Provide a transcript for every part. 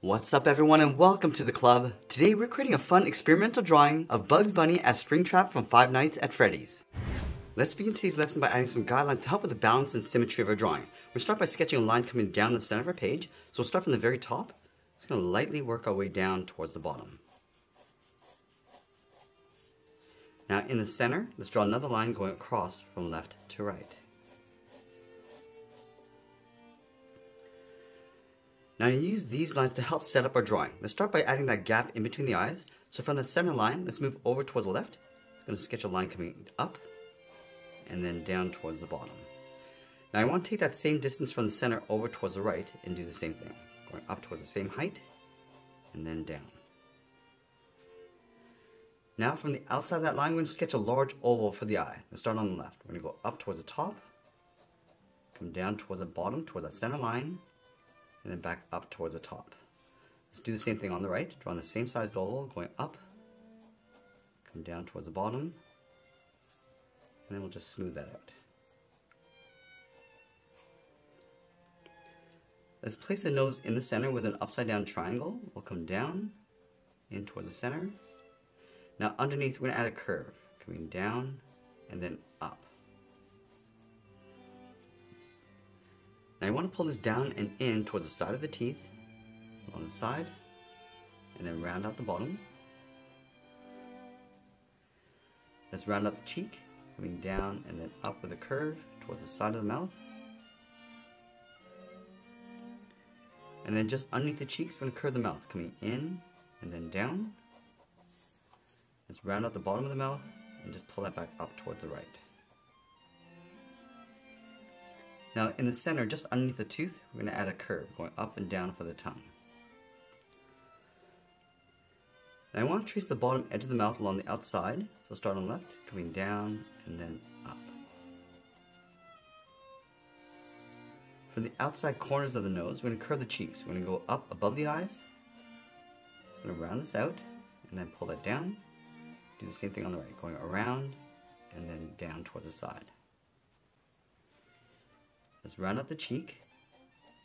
What's up everyone and welcome to the club. Today we're creating a fun experimental drawing of Bugs Bunny as Springtrap from Five Nights at Freddy's. Let's begin today's lesson by adding some guidelines to help with the balance and symmetry of our drawing. We'll start by sketching a line coming down the center of our page. So we'll start from the very top. Just going to lightly work our way down towards the bottom. Now in the center, let's draw another line going across from left to right. Now I use these lines to help set up our drawing. Let's start by adding that gap in between the eyes. So from the center line, let's move over towards the left. It's going to sketch a line coming up and then down towards the bottom. Now I want to take that same distance from the center over towards the right and do the same thing. Going up towards the same height and then down. Now from the outside of that line, we're going to sketch a large oval for the eye. Let's start on the left. We're going to go up towards the top, come down towards the bottom, towards that center line, and then back up towards the top. Let's do the same thing on the right, drawing the same sized oval, going up, come down towards the bottom, and then we'll just smooth that out. Let's place the nose in the center with an upside down triangle. We'll come down, in towards the center. Now underneath we're going to add a curve, coming down and then up. Now you want to pull this down and in towards the side of the teeth, on the side, and then round out the bottom. Let's round out the cheek, coming down and then up with a curve towards the side of the mouth. And then just underneath the cheeks, we're going to curve the mouth, coming in and then down. Let's round out the bottom of the mouth and just pull that back up towards the right. Now in the center, just underneath the tooth, we're going to add a curve going up and down for the tongue. Now I want to trace the bottom edge of the mouth along the outside, so start on the left, coming down and then up. For the outside corners of the nose, we're going to curve the cheeks. We're going to go up above the eyes, just going to round this out and then pull that down. Do the same thing on the right, going around and then down towards the side. Let's round up the cheek,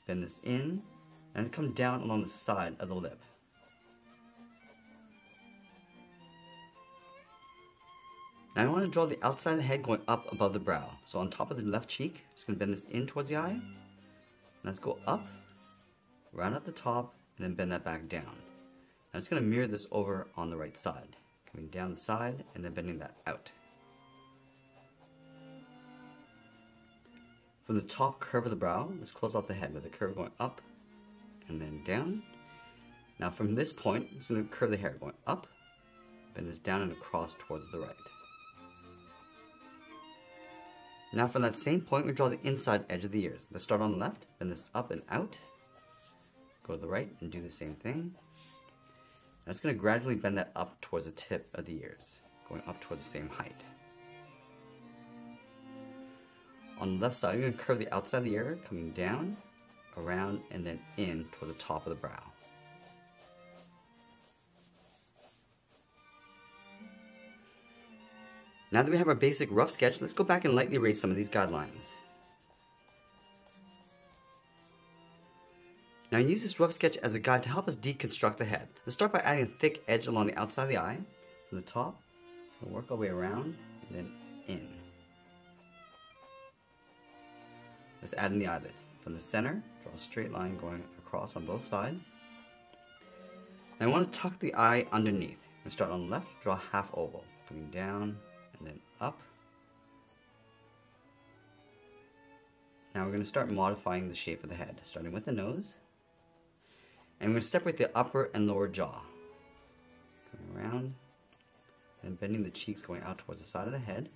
bend this in, and come down along the side of the lip. Now I want to draw the outside of the head going up above the brow. So on top of the left cheek, just going to bend this in towards the eye. Let's go up, round up the top, and then bend that back down. Now it's going to mirror this over on the right side, coming down the side and then bending that out. From the top curve of the brow, let's close off the head with a curve going up and then down. Now from this point, I'm just going to curve the hair going up, bend this down and across towards the right. Now from that same point, we draw the inside edge of the ears. Let's start on the left, bend this up and out, go to the right and do the same thing. Now it's going to gradually bend that up towards the tip of the ears, going up towards the same height. On the left side, you're going to curve the outside of the ear, coming down, around, and then in toward the top of the brow. Now that we have our basic rough sketch, let's go back and lightly erase some of these guidelines. Now use this rough sketch as a guide to help us deconstruct the head. Let's start by adding a thick edge along the outside of the eye, from the top. So we'll work our way around, and then in. Let's add in the eyelids. From the center, draw a straight line going across on both sides. Now I want to tuck the eye underneath. We'll start on the left, draw a half oval, coming down and then up. Now we're going to start modifying the shape of the head, starting with the nose. And we're going to separate the upper and lower jaw. Coming around, and bending the cheeks going out towards the side of the head.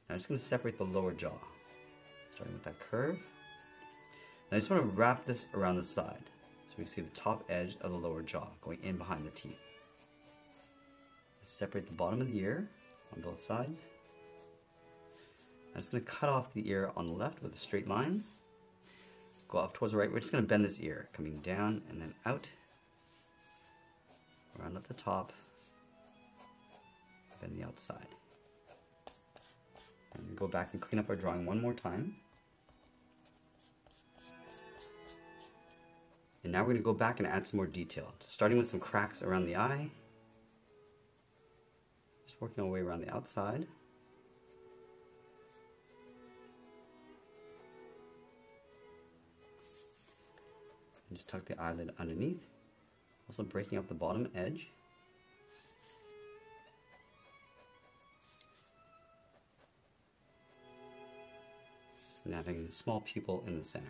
Now I'm just going to separate the lower jaw, starting with that curve. And I just want to wrap this around the side, so we see the top edge of the lower jaw going in behind the teeth. Let's separate the bottom of the ear on both sides. I'm just going to cut off the ear on the left with a straight line. Go up towards the right. We're just going to bend this ear, coming down and then out. Around at the top. Bend the outside. And go back and clean up our drawing one more time. And now we're going to go back and add some more detail, starting with some cracks around the eye. Just working our way around the outside. And just tuck the eyelid underneath. Also breaking up the bottom edge. And having a small pupil in the center.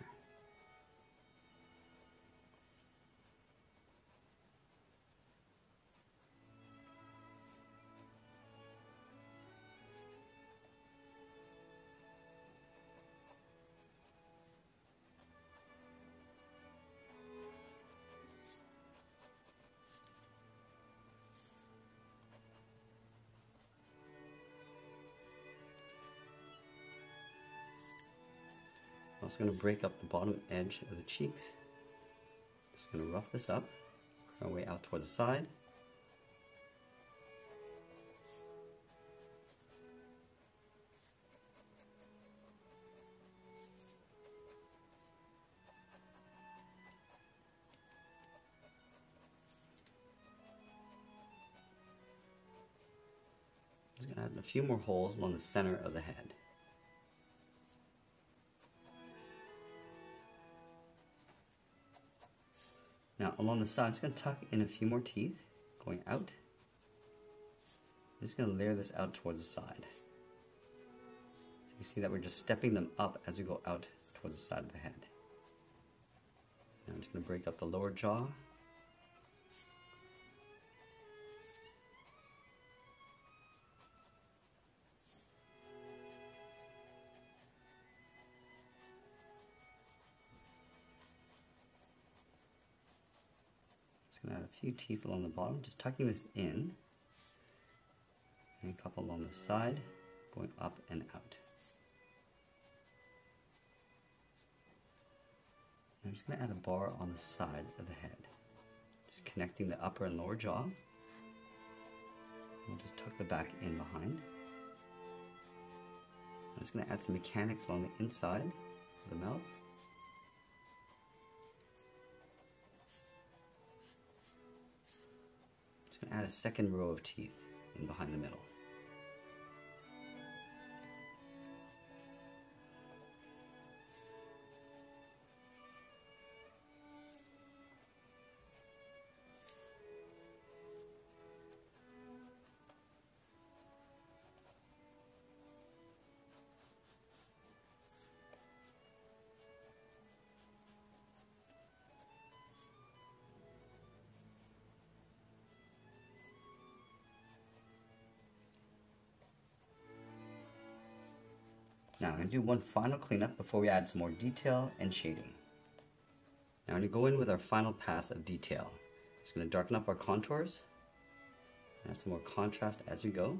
I'm also going to break up the bottom edge of the cheeks. Just going to rough this up, work our way out towards the side. Just going to add a few more holes along the center of the head. Now along the side, I'm just going to tuck in a few more teeth going out. I'm just going to layer this out towards the side. So you see that we're just stepping them up as we go out towards the side of the head. Now I'm just going to break up the lower jaw. Just going to add a few teeth along the bottom, just tucking this in, and a couple along the side, going up and out. I'm just going to add a bar on the side of the head, just connecting the upper and lower jaw. We'll just tuck the back in behind. I'm just going to add some mechanics along the inside of the mouth. Just going to add a second row of teeth in behind the middle. Now I'm going to do one final cleanup before we add some more detail and shading. Now I'm going to go in with our final pass of detail. Just going to darken up our contours, add some more contrast as we go.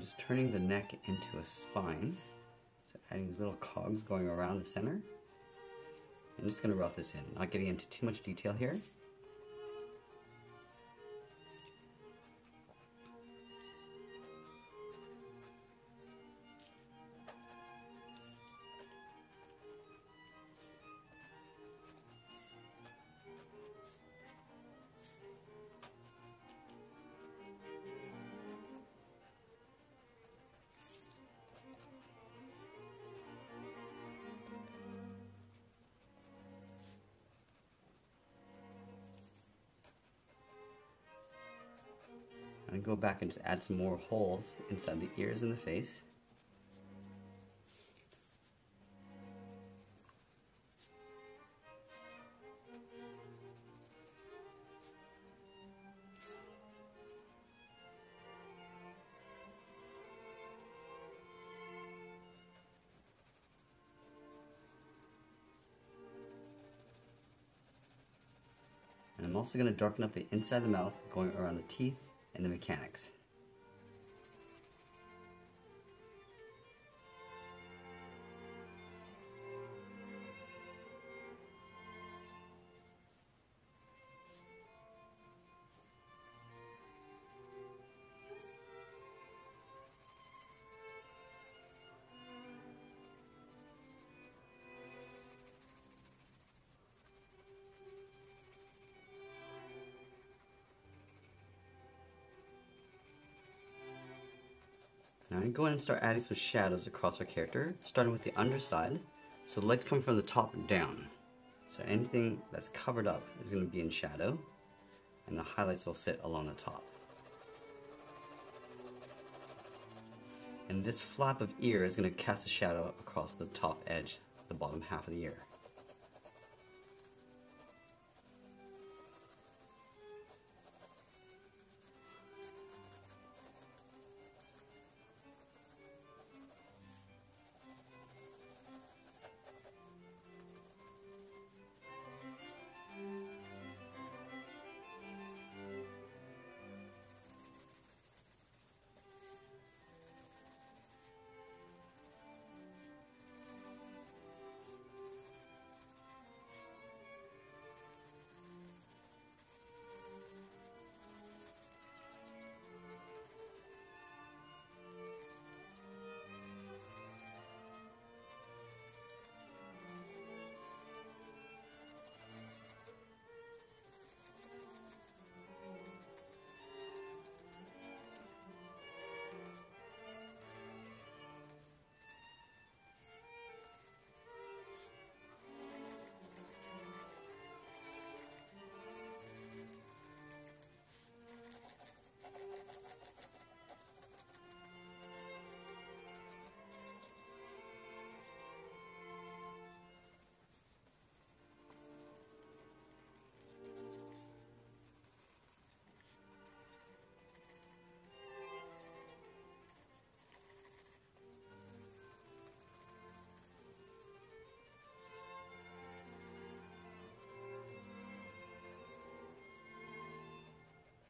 just turning the neck into a spine. So adding these little cogs going around the center. I'm just going to rough this in, not getting into too much detail here. And go back and just add some more holes inside the ears and the face. And I'm also going to darken up the inside of the mouth, going around the teeth and the mechanics. Now I'm going to go in and start adding some shadows across our character, starting with the underside. So the legs come from the top down. So anything that's covered up is going to be in shadow, and the highlights will sit along the top. And this flap of ear is going to cast a shadow across the top edge of the bottom half of the ear.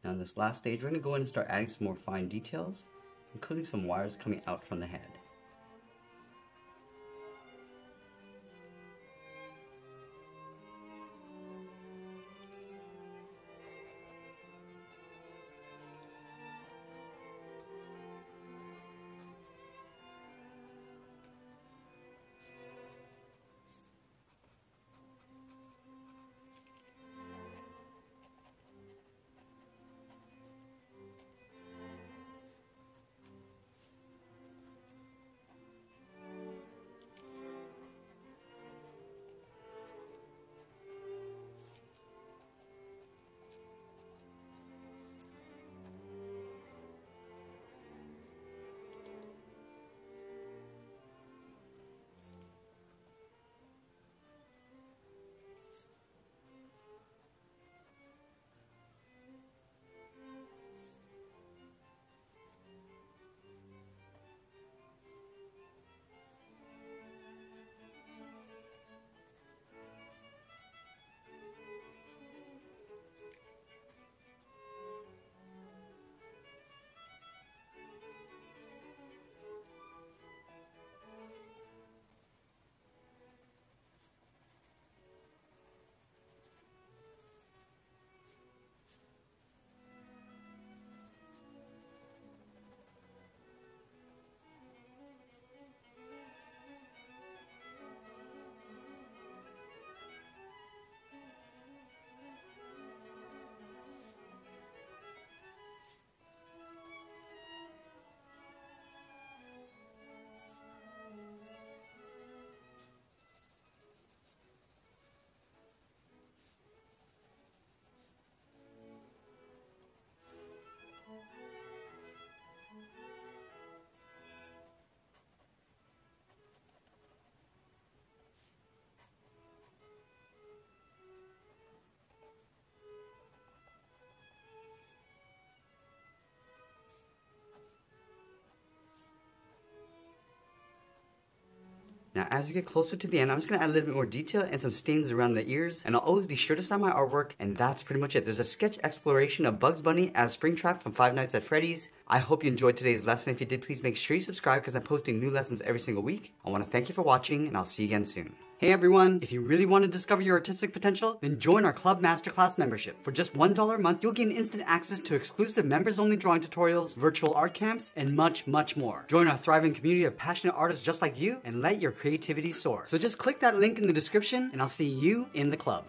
Now in this last stage, we're going to go in and start adding some more fine details, including some wires coming out from the head. Now, as you get closer to the end, I'm just gonna add a little bit more detail and some stains around the ears, and I'll always be sure to style my artwork, and that's pretty much it. There's a sketch exploration of Bugs Bunny as Springtrap from Five Nights at Freddy's. I hope you enjoyed today's lesson. If you did, please make sure you subscribe because I'm posting new lessons every single week. I wanna thank you for watching, and I'll see you again soon. Hey everyone, if you really want to discover your artistic potential, then join our Club Masterclass membership. For just $1 a month, you'll gain instant access to exclusive members-only drawing tutorials, virtual art camps, and much, much more. Join our thriving community of passionate artists just like you and let your creativity soar. So just click that link in the description and I'll see you in the club.